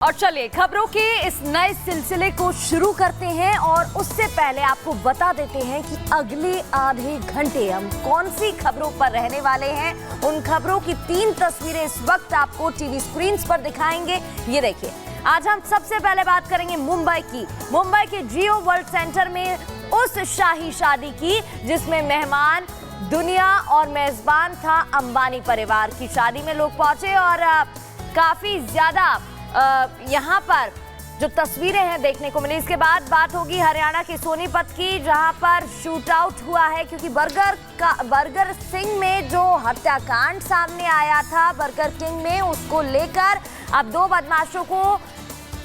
और चलिए खबरों के इस नए सिलसिले को शुरू करते हैं और उससे पहले आपको बता देते हैं कि अगले आधे घंटे हम कौन सी खबरों पर रहने वाले हैं। उन खबरों की 3 तस्वीरें इस वक्त आपको टीवी स्क्रीन पर दिखाएंगे। ये देखिए, आज हम सबसे पहले बात करेंगे मुंबई की। मुंबई के जियो वर्ल्ड सेंटर में उस शाही शादी की जिसमें मेहमान दुनिया और मेजबान था अंबानी परिवार की। शादी में लोग पहुंचे और काफी ज्यादा यहाँ पर जो तस्वीरें हैं देखने को मिली। इसके बाद बात होगी हरियाणा के सोनीपत की, जहां पर शूट आउट हुआ है क्योंकि बर्गर सिंह में जो हत्याकांड सामने आया था बर्गर किंग में, उसको लेकर अब 2 बदमाशों को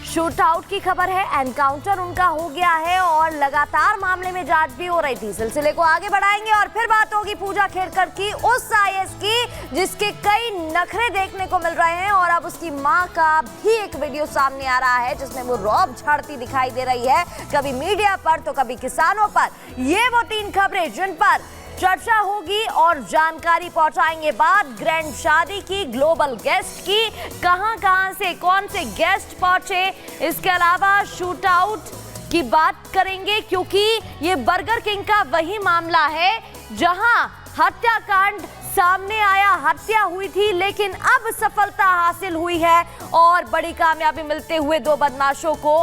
शूट आउट की खबर है। एनकाउंटर उनका हो गया है और लगातार मामले में जांच भी हो रही थी। सिलसिले को आगे बढ़ाएंगे और फिर बात होगी पूजा खेड़कर की, उस आईएएस की जिसके कई नखरे देखने को मिल रहे हैं और अब उसकी मां का भी एक वीडियो सामने आ रहा है जिसमें वो रौब झाड़ती दिखाई दे रही है, कभी मीडिया पर तो कभी किसानों पर। ये वो 3 खबरें जिन पर चर्चा होगी और जानकारी पहुंचाएंगे। बात ग्रैंड शादी की, ग्लोबल गेस्ट की, कहां से कौन से गेस्ट पहुंचे, इसके अलावा शूट आउट की बात करेंगे क्योंकि ये बर्गर किंग का वही मामला है जहां हत्याकांड सामने आया, हत्या हुई थी लेकिन अब सफलता हासिल हुई है और बड़ी कामयाबी मिलते हुए 2 बदमाशों को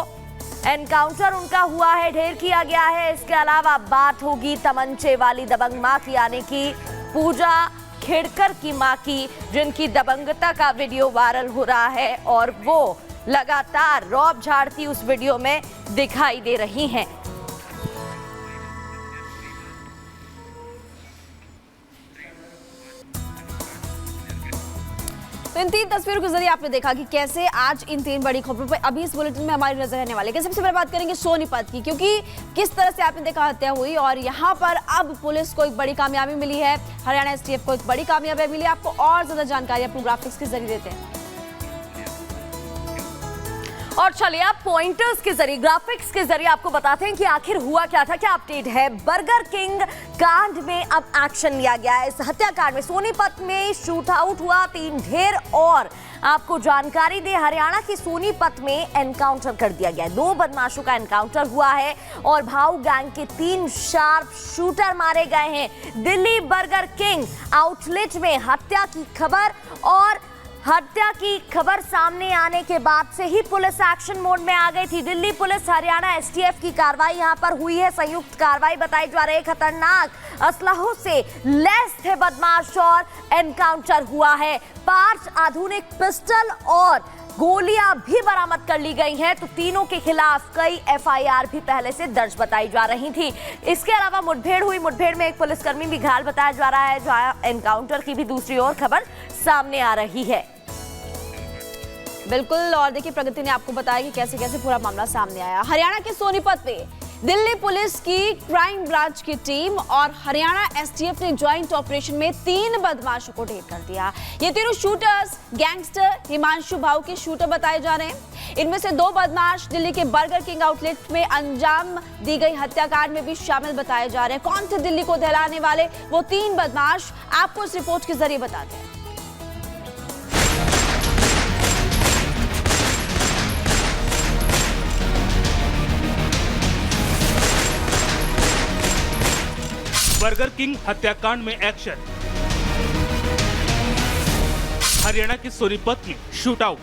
एनकाउंटर उनका हुआ है, ढेर किया गया है। इसके अलावा बात होगी तमंचे वाली दबंग मां की, यानी कि पूजा खेड़कर की मां की, जिनकी दबंगता का वीडियो वायरल हो रहा है और वो लगातार रौब झाड़ती उस वीडियो में दिखाई दे रही हैं। तो इन 3 तस्वीरों के जरिए आपने देखा कि कैसे आज इन 3 बड़ी खबरों पर अभी इस बुलेटिन में हमारी नजर रहने वाली है। सबसे पहले बात करेंगे सोनीपत की, क्योंकि किस तरह से आपने देखा हत्या हुई और यहाँ पर अब पुलिस को एक बड़ी कामयाबी मिली है, हरियाणा एसटीएफ को एक बड़ी कामयाबी मिली। आपको और ज्यादा जानकारी अपने ग्राफिक्स के जरिए देते हैं और चलिए आप पॉइंटर्स के जरिए, ग्राफिक्स के जरिए आपको बताते हैं कि आखिर हुआ क्या था, क्या अपडेट है। बर्गर किंग कांड में अब एक्शन लिया गया है। इस हत्याकांड में सोनीपत में शूट आउट हुआ, 3 ढेर और आपको जानकारी दे हरियाणा की सोनीपत में एनकाउंटर कर दिया गया है। 2 बदमाशों का एनकाउंटर हुआ है और भाऊ गैंग के 3 शार्प शूटर मारे गए हैं। दिल्ली बर्गर किंग आउटलेट में हत्या की खबर और हत्या की खबर सामने आने के बाद से ही पुलिस एक्शन मोड में आ गई थी। दिल्ली पुलिस हरियाणा एसटीएफ की कार्रवाई यहां पर हुई है। संयुक्त कार्रवाई बताई जा रही है। खतरनाक असलहों से लैस थे बदमाश और एनकाउंटर हुआ है। 5 आधुनिक पिस्टल और गोलियां भी बरामद कर ली गई हैं। तो तीनों के खिलाफ कई एफआईआर भी पहले से दर्ज बताई जा रही थी। इसके अलावा मुठभेड़ हुई, मुठभेड़ में एक पुलिसकर्मी भी घायल बताया जा रहा है, जहां एनकाउंटर की भी दूसरी ओर खबर सामने आ रही है। बिल्कुल, और देखिए प्रगति ने आपको बताया कि कैसे कैसे पूरा मामला सामने आया। हरियाणा के सोनीपत में दिल्ली पुलिस की क्राइम ब्रांच की टीम और हरियाणा एसटीएफ ने ज्वाइंट ऑपरेशन में 3 बदमाशों को ढेर कर दिया। ये तीनों शूटर्स गैंगस्टर हिमांशु भाऊ के शूटर बताए जा रहे हैं। इनमें से 2 बदमाश दिल्ली के बर्गर किंग आउटलेट में अंजाम दी गई हत्याकांड में भी शामिल बताए जा रहे हैं। कौन थे दिल्ली को दहलाने वाले वो 3 बदमाश, आपको इस रिपोर्ट के जरिए बताते हैं। बर्गर किंग हत्याकांड में एक्शन, हरियाणा के सोनीपत में शूट आउट,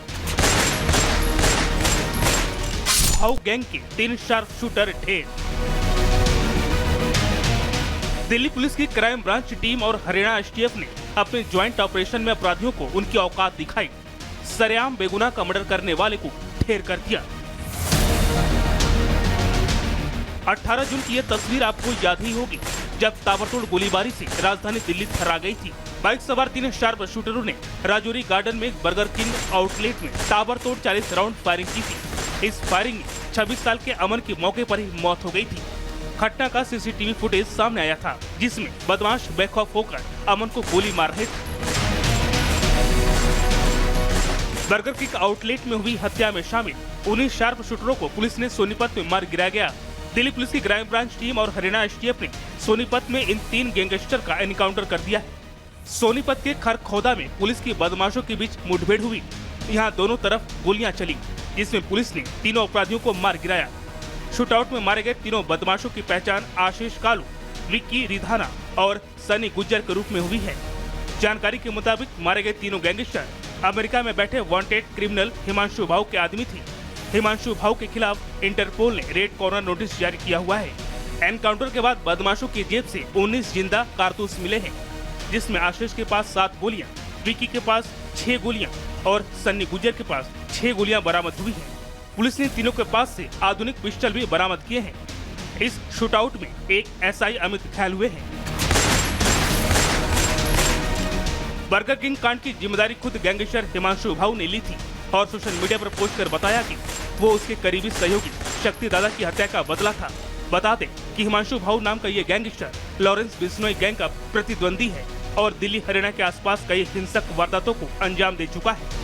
भाऊ गैंग के 3 शार्प शूटर ढेर। दिल्ली पुलिस की क्राइम ब्रांच टीम और हरियाणा एसटीएफ ने अपने ज्वाइंट ऑपरेशन में अपराधियों को उनकी औकात दिखाई। सरेआम बेगुनाह का मर्डर करने वाले को ढेर कर दिया। 18 जून की यह तस्वीर आपको याद ही होगी, जब ताबड़तोड़ गोलीबारी से राजधानी दिल्ली थर्रा गई थी। बाइक सवार 3 शार्प शूटरों ने राजौरी गार्डन में बर्गर किंग आउटलेट में ताबड़तोड़ 40 राउंड फायरिंग की थी। इस फायरिंग में 26 साल के अमन की मौके पर ही मौत हो गई थी। घटना का सीसीटीवी फुटेज सामने आया था, जिसमें बदमाश बेखौफ होकर अमन को गोली मार रहे थे। बर्गर किंग आउटलेट में हुई हत्या में शामिल 19 शार्प शूटरों को पुलिस ने सोनीपत में मार गिराया गया। दिल्ली पुलिस की क्राइम ब्रांच टीम और हरियाणा एसटीएफ ने सोनीपत में इन 3 गैंगस्टर का एनकाउंटर कर दिया है। सोनीपत के खरखौदा में पुलिस की बदमाशों के बीच मुठभेड़ हुई। यहाँ दोनों तरफ गोलियां चली। जिसमें पुलिस ने तीनों अपराधियों को मार गिराया। शूटआउट में मारे गए तीनों बदमाशों की पहचान आशीष कालू, विक्की रिधाना और सनी गुज्जर के रूप में हुई है। जानकारी के मुताबिक मारे गए तीनों गैंगस्टर अमेरिका में बैठे वांटेड क्रिमिनल हिमांशु भाऊ के आदमी थे। हिमांशु भाऊ के खिलाफ इंटरपोल ने रेड कॉर्नर नोटिस जारी किया हुआ है। एनकाउंटर के बाद बदमाशों की जेब से 19 जिंदा कारतूस मिले हैं, जिसमें आशीष के पास 7 गोलियां, विक्की के पास 6 गोलियां और सन्नी गुज्जर के पास 6 गोलियां बरामद हुई हैं। पुलिस ने तीनों के पास से आधुनिक पिस्टल भी बरामद किए हैं। इस शूटआउट में एक एसआई अमित घायल हुए हैं। बर्गर किंग कांड की जिम्मेदारी खुद गैंगस्टर हिमांशु भाऊ ने ली थी और सोशल मीडिया पर पोस्ट कर बताया कि वो उसके करीबी सहयोगी शक्ति दादा की हत्या का बदला था। बता दें कि हिमांशु भाऊ नाम का ये गैंगस्टर लॉरेंस बिश्नोई गैंग का प्रतिद्वंदी है और दिल्ली हरियाणा के आसपास कई हिंसक वारदातों को अंजाम दे चुका है।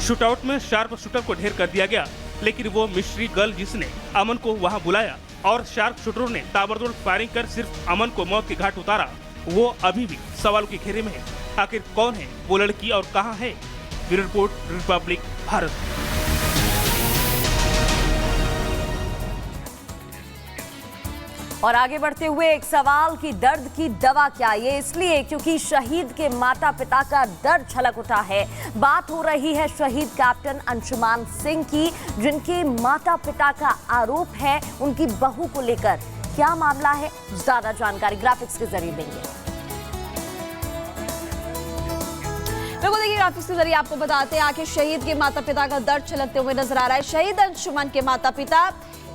शूटआउट में शार्प शूटर को ढेर कर दिया गया, लेकिन वो मिस्ट्री गर्ल जिसने अमन को वहां बुलाया और शार्प शूटरों ने ताबड़तोड़ फायरिंग कर सिर्फ अमन को मौत के घाट उतारा, वो अभी भी सवालों के घेरे में है। आखिर कौन है वो लड़की और कहां है? Bureau report, Republic Bharat. और आगे बढ़ते हुए एक सवाल कि दर्द की दवा क्या? ये इसलिए क्योंकि शहीद के माता पिता का दर्द छलक उठा है। बात हो रही है शहीद कैप्टन अंशुमान सिंह की, जिनके माता पिता का आरोप है उनकी बहू को लेकर। क्या मामला है, ज्यादा जानकारी ग्राफिक्स के जरिए देंगे। बिल्कुल, देखिए ग्राफिक्स के जरिए आपको बताते हैं आखिर शहीद के माता पिता का दर्द छलकते हुए नजर आ रहा है। शहीद अंशुमान के माता पिता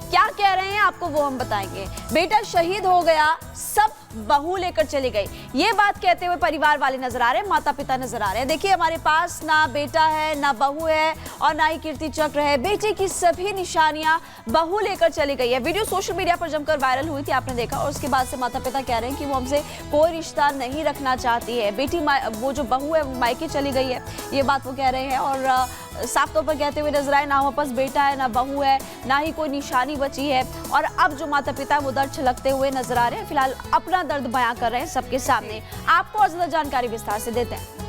क्या कह रहे हैं आपको वो हम बताएंगे। बेटा शहीद हो गया, सब बहू लेकर चली गई, ये बात कहते हुए परिवार वाले नजर आ रहे हैं, माता पिता नजर आ रहे हैं। देखिए हमारे पास ना बेटा है, ना बहू है और ना ही कीर्ति चक्र है। बेटे की सभी निशानियां बहू लेकर चली गई है। वीडियो सोशल मीडिया पर जमकर वायरल हुई थी, आपने देखा। और उसके बाद से माता पिता कह रहे हैं कि वो हमसे कोई रिश्ता नहीं रखना चाहती है। बेटी वो जो बहू है मायके चली गई है, ये बात वो कह रहे हैं। और साफ तौर पर कहते हुए नजर आए, ना हमारे पास बेटा है, ना बहू है, ना ही कोई निशानी बची है। और अब जो माता पिता वो दर्द छलकते हुए नजर आ रहे हैं। फिलहाल अपना दर्द बयां कर रहे हैं सबके सामने। आपको और ज्यादा जानकारी विस्तार से देते हैं।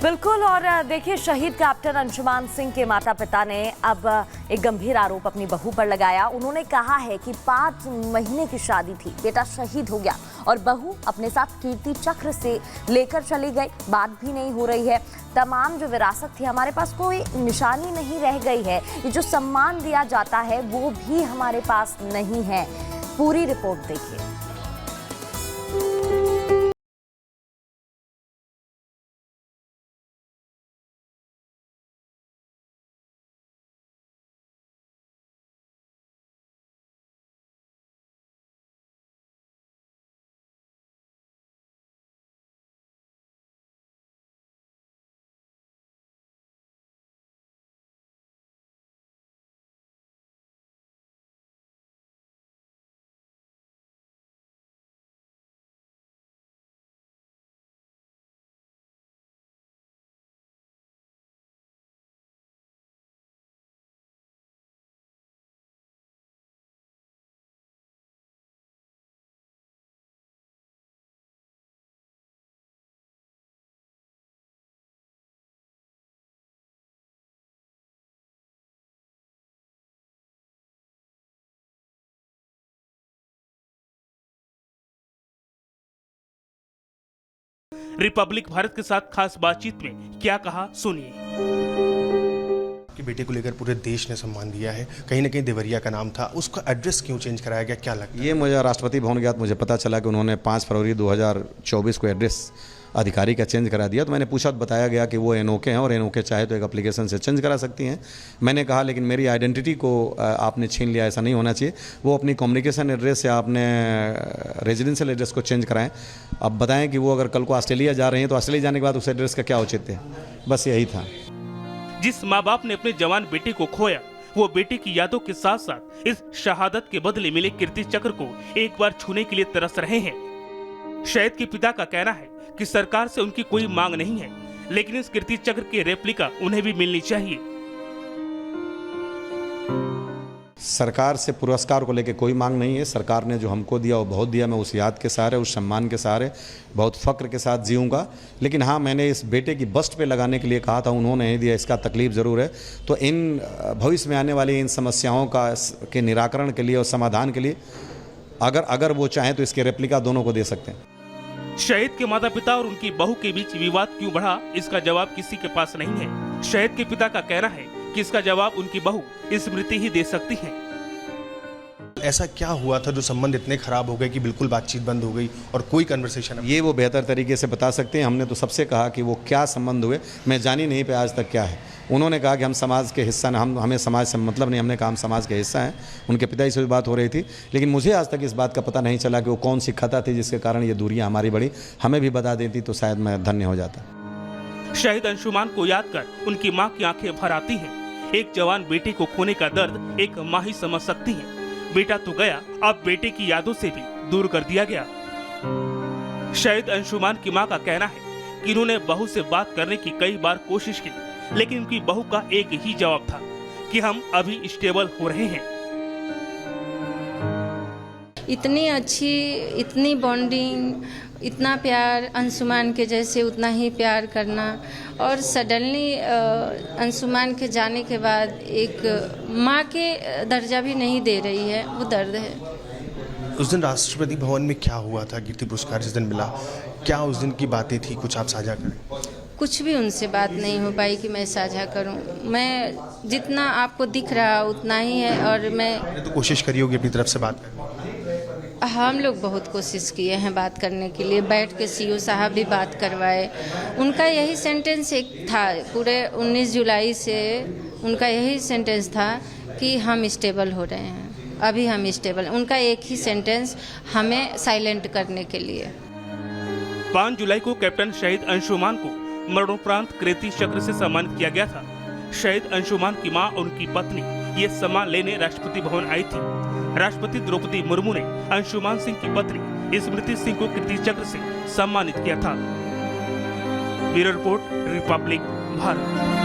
बिल्कुल, और देखिए शहीद कैप्टन अंशुमान सिंह के माता पिता ने अब एक गंभीर आरोप अपनी बहू पर लगाया। उन्होंने कहा है कि 5 महीने की शादी थी, बेटा शहीद हो गया और बहू अपने साथ कीर्ति चक्र से लेकर चली गई। बात भी नहीं हो रही है। तमाम जो विरासत थी, हमारे पास कोई निशानी नहीं रह गई है। ये जो सम्मान दिया जाता है वो भी हमारे पास नहीं है। पूरी रिपोर्ट देखिए। रिपब्लिक भारत के साथ खास बातचीत में क्या कहा, सुनिए। कि बेटे को लेकर पूरे देश ने सम्मान दिया है, कहीं ना कहीं देवरिया का नाम था, उसका एड्रेस क्यों चेंज कराया गया, क्या लगता है? ये मुझे राष्ट्रपति भवन गया तो मुझे पता चला कि उन्होंने 5 फरवरी 2024 को एड्रेस अधिकारी का चेंज करा दिया। तो मैंने पूछा तो बताया गया कि वो एनओके हैं और एनओके चाहे तो एक एप्लीकेशन से चेंज करा सकती हैं। मैंने कहा लेकिन मेरी आइडेंटिटी को आपने छीन लिया, ऐसा नहीं होना चाहिए। वो अपनी कम्युनिकेशन एड्रेस या अपने रेजिडेंशियल एड्रेस को चेंज कराएं। अब बताएं कि वो अगर कल को ऑस्ट्रेलिया जा रहे हैं तो ऑस्ट्रेलिया जाने के बाद उस एड्रेस का क्या औचित्य है। बस यही था। जिस माँ बाप ने अपने जवान बेटे को खोया, वो बेटे की यादों के साथ साथ इस शहादत के बदले मिले कीर्ति चक्र को एक बार छूने के लिए तरस रहे हैं। शहीद के पिता का कहना है कि सरकार से उनकी कोई मांग नहीं है, लेकिन इस कीर्ति चक्र की रेप्लिका उन्हें भी मिलनी चाहिए। सरकार से पुरस्कार को लेकर कोई मांग नहीं है। सरकार ने जो हमको दिया वो बहुत दिया। मैं उस याद के सहारे, उस सम्मान के सहारे बहुत फ़ख्र के साथ जीऊँगा। लेकिन हाँ, मैंने इस बेटे की बस्ट पे लगाने के लिए कहा था, उन्होंने नहीं दिया, इसका तकलीफ ज़रूर है। तो इन भविष्य में आने वाली इन समस्याओं के निराकरण के लिए और समाधान के लिए अगर वो चाहें तो इसके रेप्लिका दोनों को दे सकते हैं। शहीद के माता पिता और उनकी बहू के बीच विवाद क्यों बढ़ा, इसका जवाब किसी के पास नहीं है। शहीद के पिता का कहना है कि इसका जवाब उनकी बहू स्मृति ही दे सकती है। ऐसा क्या हुआ था जो संबंध इतने खराब हो गए कि बिल्कुल बातचीत बंद हो गई और कोई कन्वर्सेशन? ये वो बेहतर तरीके से बता सकते हैं। हमने तो सबसे कहा कि वो क्या संबंध हुए, मैं जान ही नहीं पे आज तक क्या है। उन्होंने कहा कि हम समाज के हिस्सा न, हमें समाज से मतलब नहीं। हमने कहा हम समाज के हिस्सा हैं। उनके पिता से भी बात हो रही थी, लेकिन मुझे आज तक इस बात का पता नहीं चला कि वो कौन सी खता थी जिसके कारण ये दूरियां हमारी बढ़ी। हमें भी बता देती तो शायद मैं धन्य हो जाता। शहीद अंशुमान को याद कर उनकी मां की आंखें भर आती हैं। एक जवान बेटे को खोने का दर्द एक मां ही समझ सकती है। बेटा तो गया, अब बेटे की यादों से भी दूर कर दिया गया। शहीद अंशुमान की मां का कहना है कि इन्होंने बहू से बात करने की कई बार कोशिश की, लेकिन उनकी बहू का एक ही जवाब था कि हम अभी स्टेबल हो रहे हैं। इतनी अच्छी, इतनी बॉन्डिंग, इतना प्यार, अंशुमान के जैसे उतना ही प्यार करना, और सडनली अंशुमान के जाने के बाद एक माँ के दर्जा भी नहीं दे रही है, वो दर्द है। उस दिन राष्ट्रपति भवन में क्या हुआ था? कीर्ति पुरस्कार जिस दिन मिला, क्या उस दिन की बातें थी? कुछ आप साझा करें। कुछ भी उनसे बात नहीं हो पाई कि मैं साझा करूं। मैं जितना आपको दिख रहा उतना ही है, और मैं तो कोशिश करी होगी अपनी तरफ से बात करने। हम लोग बहुत कोशिश किए हैं बात करने के लिए, बैठ के सीओ साहब भी बात करवाए। उनका यही सेंटेंस एक था, पूरे 19 जुलाई से उनका यही सेंटेंस था कि हम स्टेबल हो रहे हैं, अभी हम स्टेबल। उनका एक ही सेंटेंस हमें साइलेंट करने के लिए। 5 जुलाई को कैप्टन शहीद अंशुमान को मरणोपरांत कीर्ति चक्र से सम्मानित किया गया था। शहीद अंशुमान की मां और उनकी पत्नी ये सम्मान लेने राष्ट्रपति भवन आई थी। राष्ट्रपति द्रौपदी मुर्मू ने अंशुमान सिंह की पत्नी स्मृति सिंह को कीर्ति चक्र से सम्मानित किया था। Bureau report, Republic Bharat.